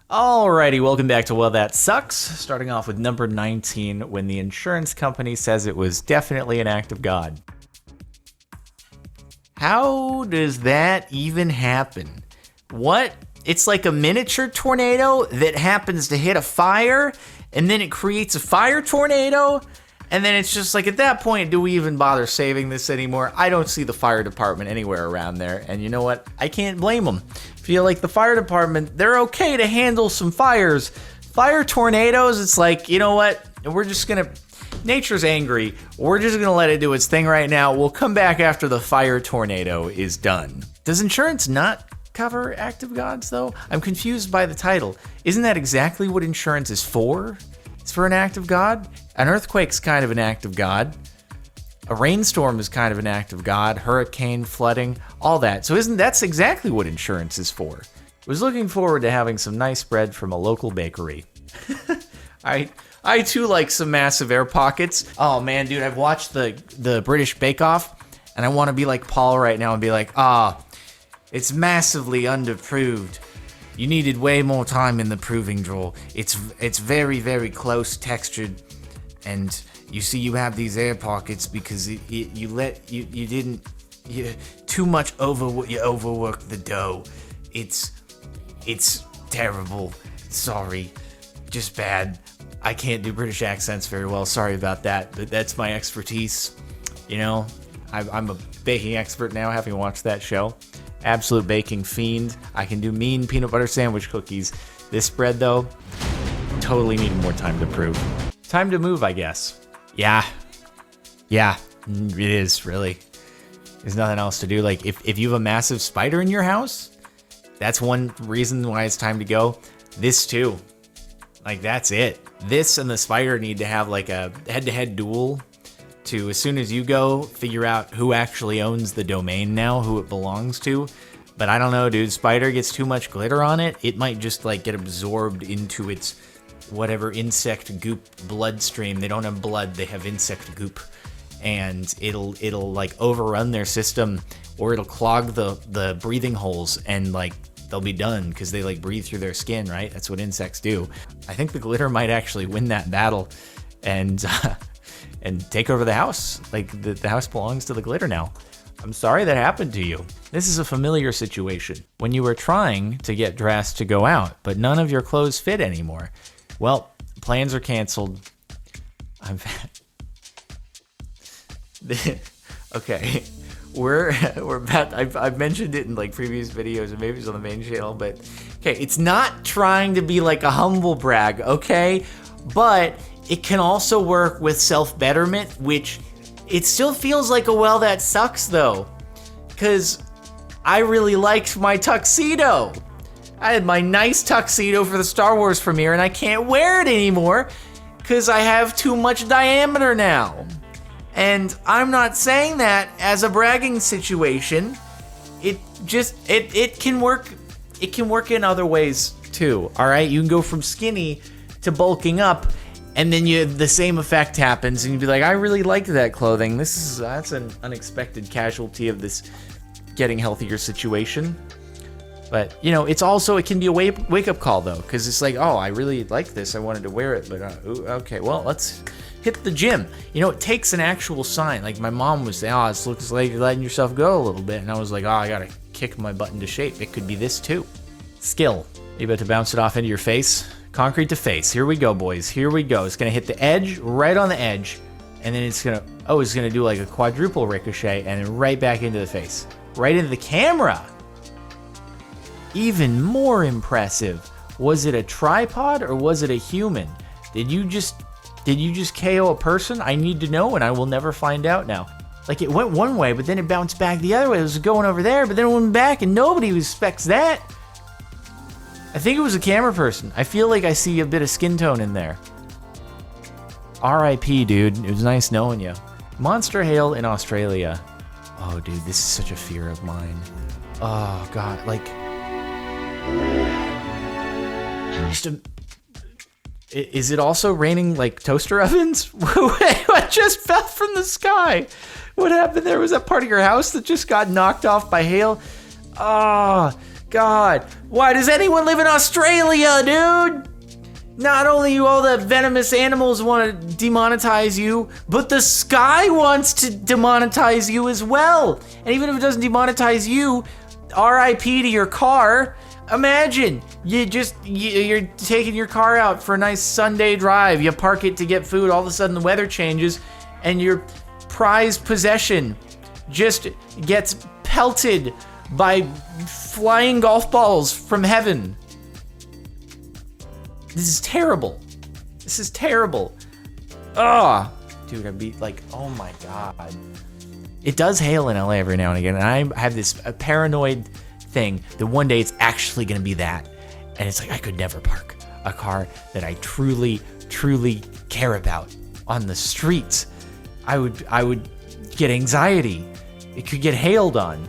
Alrighty, welcome back to Well That Sucks. Starting off with number 19, when the insurance company says it was definitely an act of God. How does that even happen? What? It's like a miniature tornado that happens to hit a fire, and then it creates a fire tornado, and then it's just like, at that point, do we even bother saving this anymore? I don't see the fire department anywhere around there, and you know what? I can't blame them. Feel like the fire department, they're okay to handle some fires. Fire tornadoes, it's like, you know what? We're just gonna, nature's angry. We're just gonna let it do its thing right now. We'll come back after the fire tornado is done. Does insurance not cover act of gods though? I'm confused by the title. Isn't that exactly what insurance is for? It's for an act of God? An earthquake's kind of an act of God. A rainstorm is kind of an act of God, hurricane, flooding, all that. So that's exactly what insurance is for. I was looking forward to having some nice bread from a local bakery. I too like some massive air pockets. Oh man, dude, I've watched the British Bake Off, and I want to be like Paul right now and be like, it's massively underproved. You needed way more time in the proving drawer. It's very, very close textured, and you see, you have these air pockets because you too much overworked the dough. It's terrible. Sorry, just bad. I can't do British accents very well. Sorry about that, but that's my expertise. You know, I'm a baking expert now, having watched that show. Absolute baking fiend. I can do mean peanut butter sandwich cookies. This bread, though, totally needed more time to prove. Time to move, I guess. Yeah, it is, really. There's nothing else to do. Like, if you have a massive spider in your house, that's one reason why it's time to go. This, too. Like, that's it. This and the spider need to have, like, a head-to-head duel to, as soon as you go, figure out who actually owns the domain now, who it belongs to. But I don't know, dude. Spider gets too much glitter on it. It might just, like, get absorbed into its whatever insect goop bloodstream. They don't have blood, they have insect goop, and it'll like overrun their system, or it'll clog the breathing holes, and like they'll be done because they like breathe through their skin, right? That's what insects do. I think the glitter might actually win that battle and take over the house. Like the house belongs to the glitter now. I'm sorry that happened to you. This is a familiar situation. When you were trying to get dressed to go out, but none of your clothes fit anymore. Well, plans are canceled. Okay, we're about. I've mentioned it in like previous videos, and maybe it's on the main channel. But okay, it's not trying to be like a humble brag, okay? But it can also work with self-betterment, which it still feels like a well that sucks though, because I really liked my tuxedo. I had my nice tuxedo for the Star Wars premiere, and I can't wear it anymore because I have too much diameter now. And I'm not saying that as a bragging situation. It can work. It can work in other ways too. All right, you can go from skinny to bulking up, and then the same effect happens, and you'd be like, I really liked that clothing. That's an unexpected casualty of this getting healthier situation. But, you know, it can be a wake-up call, though, because it's like, oh, I really like this. I wanted to wear it, but, okay, well, let's hit the gym. You know, it takes an actual sign. Like, my mom was saying, this looks like you're letting yourself go a little bit. And I was like, I got to kick my butt into shape. It could be this, too. Skill. You about to bounce it off into your face? Concrete to face. Here we go, boys. Here we go. It's going to hit the edge, right on the edge. And then it's going to do like a quadruple ricochet and then right back into the face. Right into the camera. Even more impressive. Was it a tripod or was it a human? Did you just KO a person? I need to know, and I will never find out now. Like, it went one way, but then it bounced back the other way. It was going over there, but then it went back, and nobody expects that. I think it was a camera person. I feel like I see a bit of skin tone in there. R.I.P., dude. It was nice knowing you. Monster hail in Australia. Oh, dude, this is such a fear of mine. Oh, God, like... Is it also raining like toaster ovens? What just fell from the sky? What happened there? Was that part of your house that just got knocked off by hail? God, why does anyone live in Australia, dude? Not only do all the venomous animals want to demonetize you, but the sky wants to demonetize you as well. And even if it doesn't demonetize you, RIP to your car. Imagine, you're taking your car out for a nice Sunday drive. You park it to get food. All of a sudden the weather changes and your prized possession just gets pelted by flying golf balls from heaven. This is terrible. This is terrible. Ugh. Dude, I'd be like, oh my God. It does hail in LA every now and again, and I have this paranoid thing that one day it's actually gonna be that. And it's like, I could never park a car that I truly, truly care about on the streets. I would get anxiety. It could get hailed on.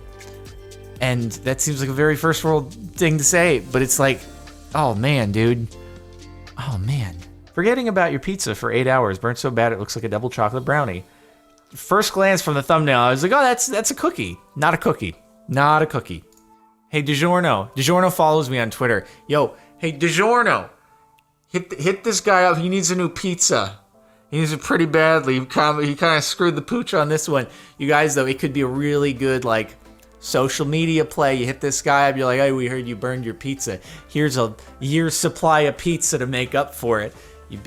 And that seems like a very first world thing to say, but it's like, oh man, dude. Oh man. Forgetting about your pizza for 8 hours, burnt so bad it looks like a double chocolate brownie. First glance from the thumbnail, I was like, oh, that's a cookie. Not a cookie. Not a cookie. Hey, DiGiorno. DiGiorno follows me on Twitter. Yo, hey, DiGiorno. Hit this guy up. He needs a new pizza. He needs it pretty badly. He kind of screwed the pooch on this one. You guys, though, it could be a really good, like, social media play. You hit this guy up, you're like, hey, we heard you burned your pizza. Here's a year's supply of pizza to make up for it. You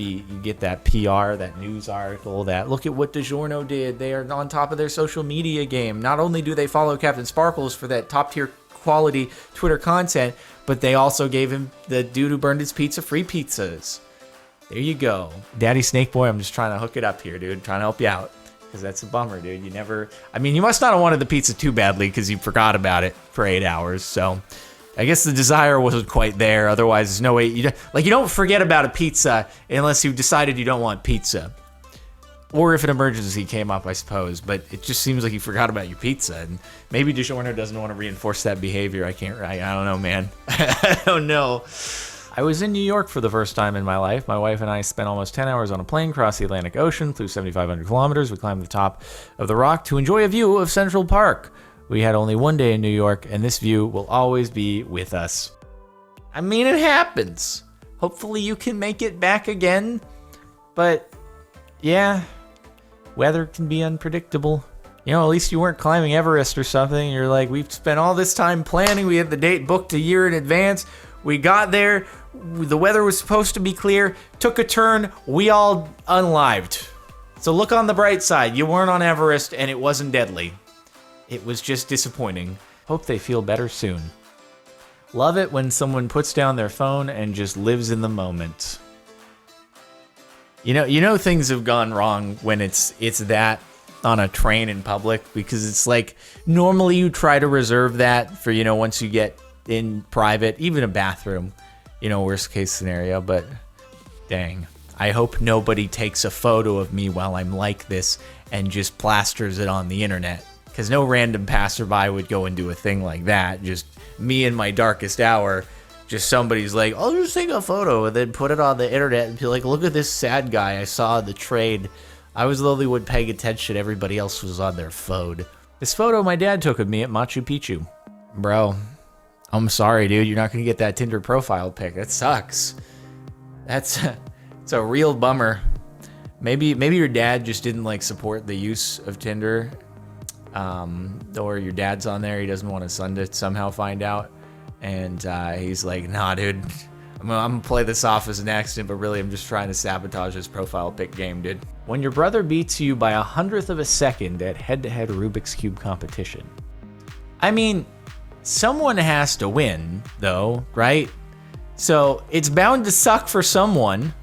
get that PR, that news article, that look at what DiGiorno did. They are on top of their social media game. Not only do they follow Captain Sparkles for that top tier quality Twitter content, but they also gave him, the dude who burned his pizza, free pizzas. There you go. Daddy Snake Boy, I'm just trying to hook it up here, dude. Trying to help you out. Because that's a bummer, dude. You must not have wanted the pizza too badly because you forgot about it for 8 hours. So I guess the desire wasn't quite there. Otherwise, there's no way. You don't forget about a pizza unless you decided you don't want pizza. Or if an emergency came up, I suppose. But it just seems like you forgot about your pizza. And maybe DiGiorno doesn't want to reinforce that behavior. I don't know, man. I don't know. I was in New York for the first time in my life. My wife and I spent almost 10 hours on a plane across the Atlantic Ocean, flew 7,500 kilometers. We climbed the top of the rock to enjoy a view of Central Park. We had only one day in New York, and this view will always be with us. I mean, it happens. Hopefully you can make it back again. But, yeah, weather can be unpredictable. You know, at least you weren't climbing Everest or something. You're like, we've spent all this time planning. We had the date booked a year in advance. We got there, the weather was supposed to be clear, took a turn, we all unlived. So look on the bright side, you weren't on Everest and it wasn't deadly. It was just disappointing. Hope they feel better soon. Love it when someone puts down their phone and just lives in the moment. You know things have gone wrong when it's that on a train in public, because it's like, normally you try to reserve that for, once you get in private, even a bathroom, worst case scenario. But dang, I hope nobody takes a photo of me while I'm like this and just plasters it on the internet, because no random passerby would go and do a thing like that. Just me in my darkest hour, just somebody's like, I'll just take a photo and then put it on the internet and be like, look at this sad guy I saw in the train. I was the only one paying attention, everybody else was on their phone. This photo my dad took of me at Machu Picchu. Bro, I'm sorry, dude. You're not going to get that Tinder profile pic. That sucks. It's a real bummer. Maybe your dad just didn't support the use of Tinder, or your dad's on there. He doesn't want his son to somehow find out, and he's like, "Nah, dude. I'm gonna play this off as an accident, but really, I'm just trying to sabotage his profile pic game, dude." When your brother beats you by 100th of a second at head-to-head Rubik's Cube competition. I mean, someone has to win, though, right? So it's bound to suck for someone.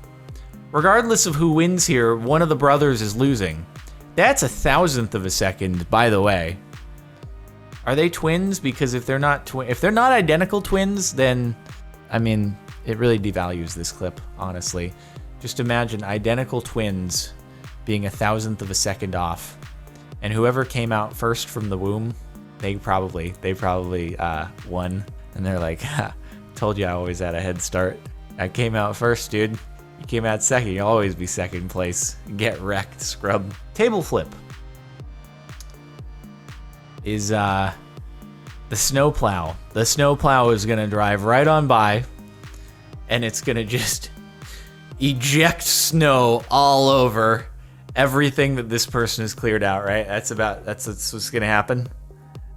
Regardless of who wins here, one of the brothers is losing. That's 1,000th of a second, by the way. Are they twins? Because if they're not identical twins, then, I mean, it really devalues this clip, honestly. Just imagine identical twins being 1,000th of a second off, and whoever came out first from the womb, they probably won, and they're like, ha, told you I always had a head start. I came out first, dude. You came out second, you'll always be second place. Get wrecked, scrub. Table flip is The snowplow. The snowplow is gonna drive right on by, and it's gonna just eject snow all over everything that this person has cleared out, right? That's what's gonna happen.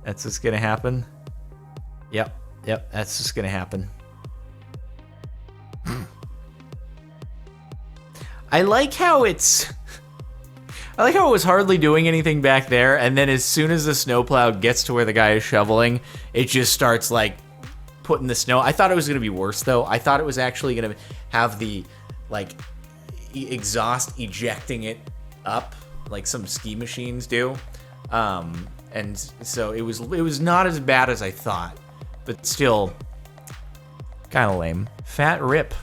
That's what's gonna happen. Yep, that's what's gonna happen. I like how it was hardly doing anything back there, and then as soon as the snowplow gets to where the guy is shoveling, it just starts like putting the snow. I thought it was gonna be worse though. I thought it was actually gonna have the like exhaust ejecting it up like some ski machines do, and so it was not as bad as I thought, but still kind of lame. Fat Rip.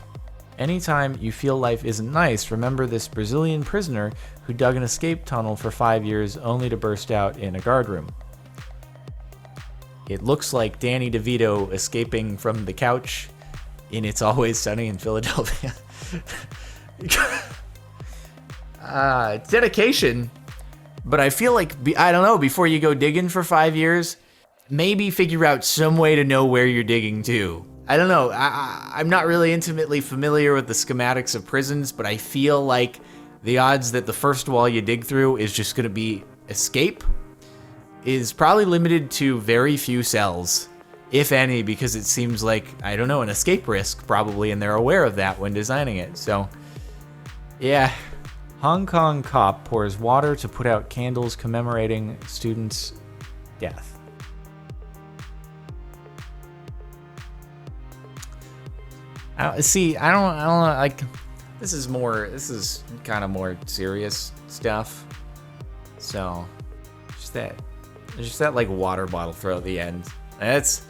Anytime you feel life isn't nice, remember this Brazilian prisoner who dug an escape tunnel for 5 years only to burst out in a guard room. It looks like Danny DeVito escaping from the couch in It's Always Sunny in Philadelphia. It's dedication, but I feel like, I don't know, before you go digging for 5 years, maybe figure out some way to know where you're digging to. I don't know, I'm not really intimately familiar with the schematics of prisons, but I feel like the odds that the first wall you dig through is just gonna be escape is probably limited to very few cells, if any, because it seems like, I don't know, an escape risk probably, and they're aware of that when designing it, so yeah. Hong Kong cop pours water to put out candles commemorating student's death. I don't know, like, this is kind of more serious stuff. So, just that like water bottle throw at the end. That's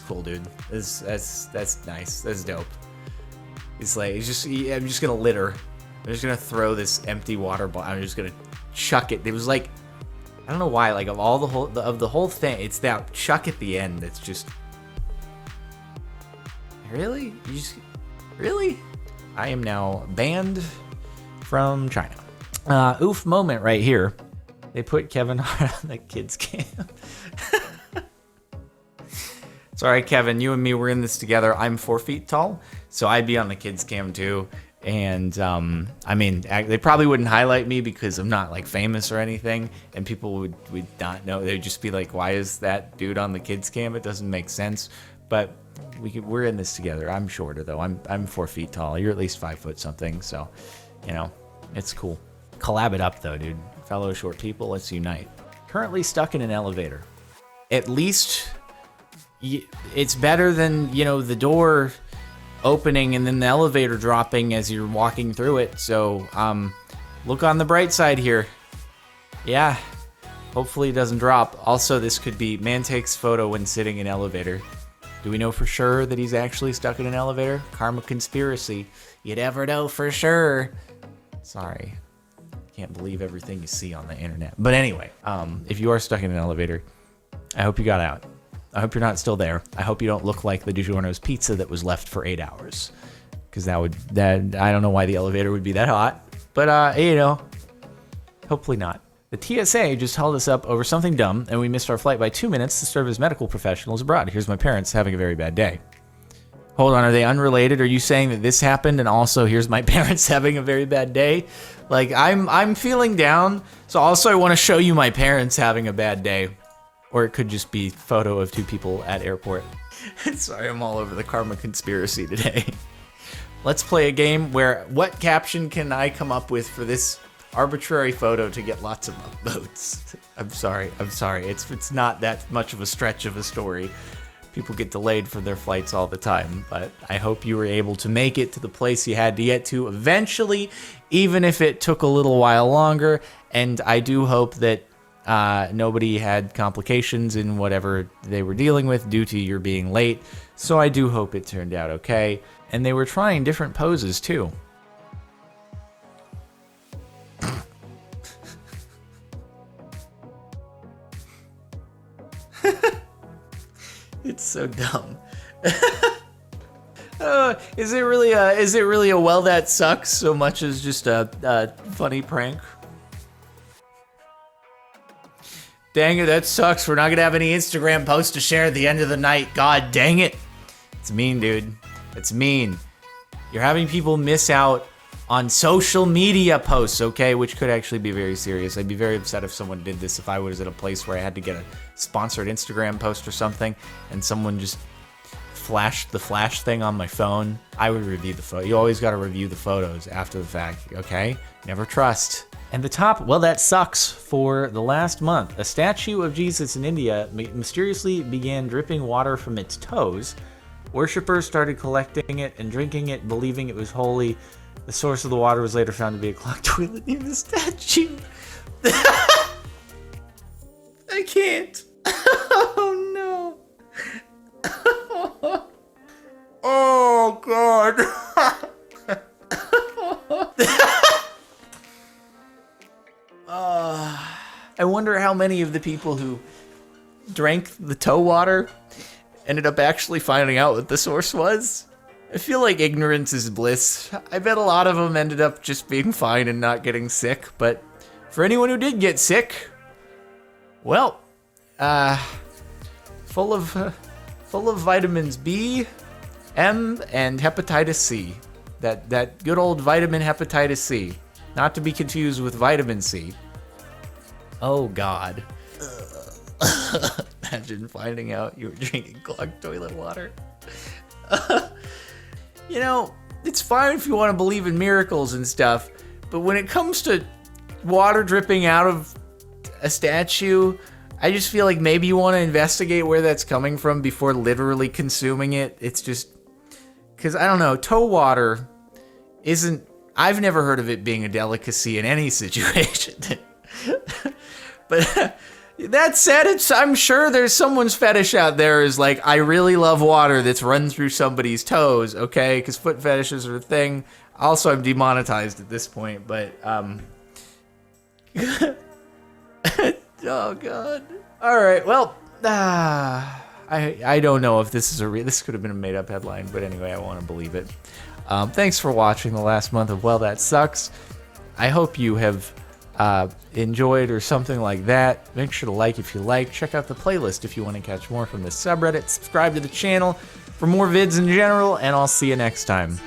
cool, dude. That's nice. That's dope. It's like, I'm just gonna litter. I'm just gonna throw this empty water bottle. I'm just gonna chuck it. It was like, I don't know why, like of the whole thing, it's that chuck at the end that's just. Really? Really? I am now banned from China. Oof moment right here. They put Kevin Hart on the kids camp. Sorry, Kevin, you and me were in this together. I'm 4 feet tall, so I'd be on the kids cam too. And I mean, they probably wouldn't highlight me because I'm not like famous or anything, and people would not know. They'd just be like, "Why is that dude on the kids cam? It doesn't make sense." But we're in this together. I'm shorter though. I'm 4 feet tall. You're at least 5 foot something. So, you know, it's cool. Collab it up though, dude. Fellow short people, let's unite. Currently stuck in an elevator. At least it's better than, you know, the door opening and then the elevator dropping as you're walking through it. So, look on the bright side here. Yeah. Hopefully it doesn't drop. Also, this could be man takes photo when sitting in elevator. Do we know for sure that he's actually stuck in an elevator? Karma conspiracy. You never know for sure. Sorry. Can't believe everything you see on the internet. But anyway, if you are stuck in an elevator, I hope you got out. I hope you're not still there. I hope you don't look like the DiGiorno's pizza that was left for 8 hours. Because I don't know why the elevator would be that hot. But, you know, hopefully not. The TSA just held us up over something dumb, and we missed our flight by 2 minutes to serve as medical professionals abroad. Here's my parents having a very bad day. Hold on, are they unrelated? Are you saying that this happened, and also here's my parents having a very bad day? Like, I'm feeling down, so also I want to show you my parents having a bad day. Or it could just be photo of 2 people at airport. Sorry, I'm all over the karma conspiracy today. Let's play a game where what caption can I come up with for this arbitrary photo to get lots of upvotes? I'm sorry. It's not that much of a stretch of a story. People get delayed for their flights all the time, but I hope you were able to make it to the place you had to get to eventually, even if it took a little while longer. And I do hope that nobody had complications in whatever they were dealing with due to your being late. So I do hope it turned out okay. And they were trying different poses too. It's so dumb. Is it really a well that sucks so much as just a funny prank? Dang it, that sucks. We're not gonna have any Instagram posts to share at the end of the night. God dang it. It's mean, dude. It's mean. You're having people miss out on social media posts, okay? Which could actually be very serious. I'd be very upset if someone did this, if I was at a place where I had to get a sponsored Instagram post or something, and someone just flashed the flash thing on my phone. I would review the photo. You always gotta review the photos after the fact, okay? Never trust. And the top, well, that sucks for the last month. A statue of Jesus in India mysteriously began dripping water from its toes. Worshippers started collecting it and drinking it, believing it was holy. The source of the water was later found to be a clogged toilet near the statue. I can't. Oh, no. Oh, God. I wonder how many of the people who drank the toe water ended up actually finding out what the source was. I feel like ignorance is bliss. I bet a lot of them ended up just being fine and not getting sick, but for anyone who did get sick, well, full of vitamins B, M, and hepatitis C. That good old vitamin hepatitis C. Not to be confused with vitamin C. Oh, God. Imagine finding out you were drinking clogged toilet water. You know, it's fine if you want to believe in miracles and stuff, but when it comes to water dripping out of a statue, I just feel like maybe you want to investigate where that's coming from before literally consuming it. It's just... because, I don't know, toe water isn't... I've never heard of it being a delicacy in any situation. But that said, I'm sure there's someone's fetish out there is like, I really love water that's run through somebody's toes, okay? Because foot fetishes are a thing. Also, I'm demonetized at this point, but, oh, God. All right, well, I don't know if this is this could have been a made-up headline, but anyway, I want to believe it. Thanks for watching the last month of Well, That Sucks. I hope you have enjoyed or something like that. Make sure to like if you like. Check out the playlist if you want to catch more from this subreddit. Subscribe to the channel for more vids in general, and I'll see you next time.